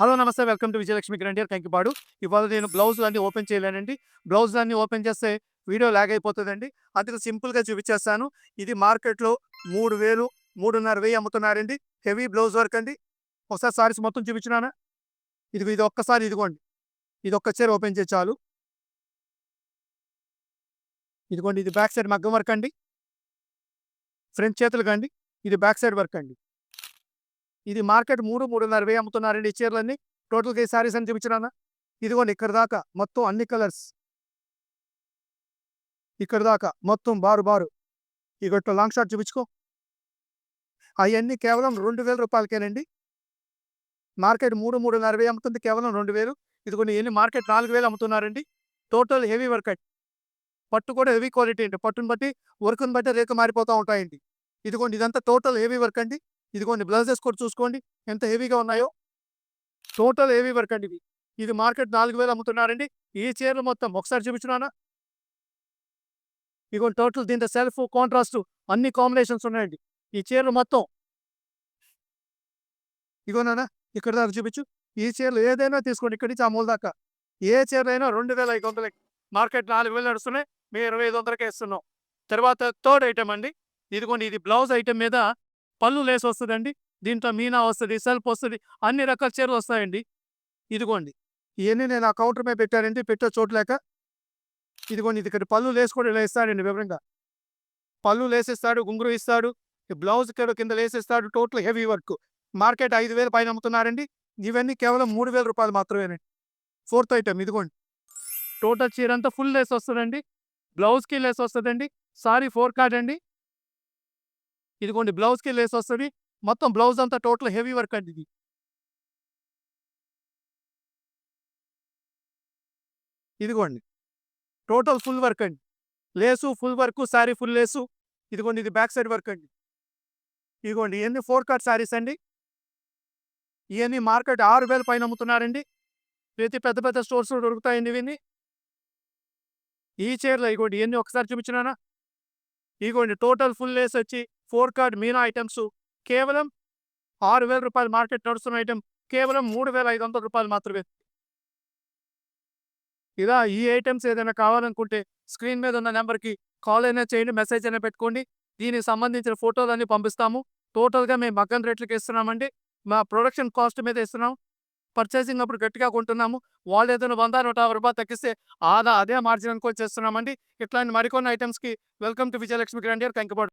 Hello! నమస్తే. Welcome to Vijayalakshmi Grandeur Kankipadu. ఇవాళ నేను బ్లౌజులన్నీ ఓపెన్ చేయలేనండి. బ్లౌజులన్నీ ఓపెన్ చేస్తే వీడియో లాగ్ అయిపోతదండి. అందుకు సింపుల్‌గా చూపిచ్చేస్తాను. ఇది మార్కెట్‌లో 3000, 3500 అమ్ముతున్నారండి. హెవీ బ్లౌజ్ వర్క్ అండి. ఒకసారి సారీస్ మొత్తం చూపించనానా? ఇది ఒక్కసారి ఇదిగోండి. ఇదొక్క చీర ఓపెన్ చేయి చాలు. ఇదిగోండి ఇది బ్యాక్ సైడ్ మగ్గం వర్క్ అండి. ఫ్రంట్ చేతులకండి. ఇది బ్యాక్ సైడ్ వర్క్ అండి. ఇది మార్కెట్ 3, 3,500 అమ్ముతున్నారండి ఈ చీరలన్నీ. టోటల్‌గా ఈ సారీస్ అని చూపించనానా? ఇదిగోండి ఇక్కడి దాకా మొత్తం అన్ని కలర్స్. ఇక్కడి దాకా మొత్తం బారు బారు. ఇగోట్లో లాంగ్ షాట్ చూపించుకో. అయన్నీ కేవలం రూ. 2000కేనండి. మార్కెట్ 3, 3,500 అమ్ముతుంది కేవలం 2000. ఇదిగోండి ఇయన్నీ మార్కెట్ 4000 అమ్ముతున్నారండి. టోటల్ హెవీ వర్క్ అండి. పట్టు కూడా హెవీ క్వాలిటీ అండి. పట్టుని బట్టి, వర్క్‌ని బట్టి రేట్లు మారిపోతా ఉంటాయండి. ఇదిగోండి ఇదంతా టోటల్ హెవీ వర్క్ అండి. ఇదిగోండి బ్లౌజెస్ కూడా చూసుకోండి ఎంత హెవీగా ఉన్నాయో. టోటల్ హెవీ వర్క్ అండి ఇది. ఇది మార్కెట్ 4000 అమ్ముతున్నారండి. ఈ చీరలు మొత్తం ఒకసారి చూపించనానా? ఇదిగోండి టోటల్ దీంట్లో సెల్ఫ్, కాంట్రాస్ట్ అన్ని కాంబినేషన్స్ ఉన్నాయండి. ఈ చీరలు మొత్తం ఇగో నాన్న ఇక్కడి దాకా చూపించు. ఈ చీరలు ఏదైనా తీసుకోండి ఇక్కడి నుంచి ఆ మూల దాకా. ఏ చీరలైనా 2500 మార్కెట్ 4000 నడుస్తున్నాయి. మేము 2500కే ఇస్తున్నాం. తర్వాత థర్డ్ ఐటెమ్ అండి. ఇదిగోండి ఇది బ్లౌజ్ ఐటెమ్ మీద పళ్ళు లేస్ వస్తదండి. దీంట్లో మీనా వస్తది, సెల్ఫ్ వస్తది. అన్ని రకాల చీరలు వస్తాయండి. ఇదిగోండి. ఇయన్నీ నేను ఆ కౌంటర్ మీద పెట్టానండి. పెట్టే చోటు లేక. ఇదిగోండి ఇది ఇక్కడ పళ్ళు లేస్ కూడా ఇలా ఇస్తాడండి వివరంగా. పళ్ళు లేసిస్తాడు, గుంగురు ఇస్తాడు. ఈ బ్లౌజ్ ఇక్కడ కింద లేసిస్తాడు. Total heavy work. మార్కెట్ 5000 పైన అమ్ముతున్నారండి. ఇవన్నీ కేవలం రూ. 3000 మాత్రమేనండి. ఫోర్త్ ఐటెమ్ ఇదిగోండి. టోటల్ చీరంతా ఫుల్ లేస్ వస్తదండి. బ్లౌజ్‌కి లేస్ వస్తదండి. సారీ 4 కార్డ్ అండి. ఇదిగోండి బ్లౌజ్‌కి లేస్ వస్తది. మొత్తం బ్లౌజ్ అంతా టోటల్ హెవీ వర్క్ అండి ఇది. ఇదిగోండి. టోటల్ ఫుల్ వర్క్ అండి. Lace, full work, sorry full lace. ఇదిగోండి ఇది బ్యాక్ సైడ్ వర్క్ అండి. ఇదిగోండి ఇయన్నీ 4 కార్డ్ సారీస్ అండి. ఇయన్నీ మార్కెట్ 6000 పైన అమ్ముతున్నారండి. ప్రతి పెద్ద పెద్ద స్టోర్స్‌లో దొరుకుతాయండి ఇవన్నీ. ఈ చీరలు ఇగోండి ఇయన్నీ ఒకసారి చూపించనానా? ఇగోండి టోటల్ ఫుల్ లేస్ వచ్చి 4 కార్డ్ మీనా ఐటెమ్స్ కేవలం రూ. 6000 మార్కెట్ నడుస్తున్న ఐటెమ్ కేవలం రూ. 3500 మాత్రమే. ఇలా ఈ ఐటెమ్స్ ఏదైనా కావాలనుకుంటే స్క్రీన్ మీద ఉన్న నంబర్‌కి కాల్ అయినా చేయండి, మెసేజ్ అయినా పెట్టుకోండి. దీనికి సంబంధించిన ఫోటోలన్నీ పంపిస్తాము. టోటల్‌గా మేము మగ్గం రేట్లకి ఇస్తున్నామండి. మా ప్రొడక్షన్ కాస్ట్ మీద ఇస్తున్నాం. పర్చేసింగ్ అప్పుడు గట్టిగా కొంటున్నాము. వాళ్ళేదైనా రూ. 100, రూ. 150 తగ్గిస్తే అదే మార్జిన్ అనుకోని చేస్తున్నామండి. ఇట్లాంటి మరికొన్ని ఐటెమ్స్‌కి welcome to Vijayalakshmi Grandeur Kankipadu.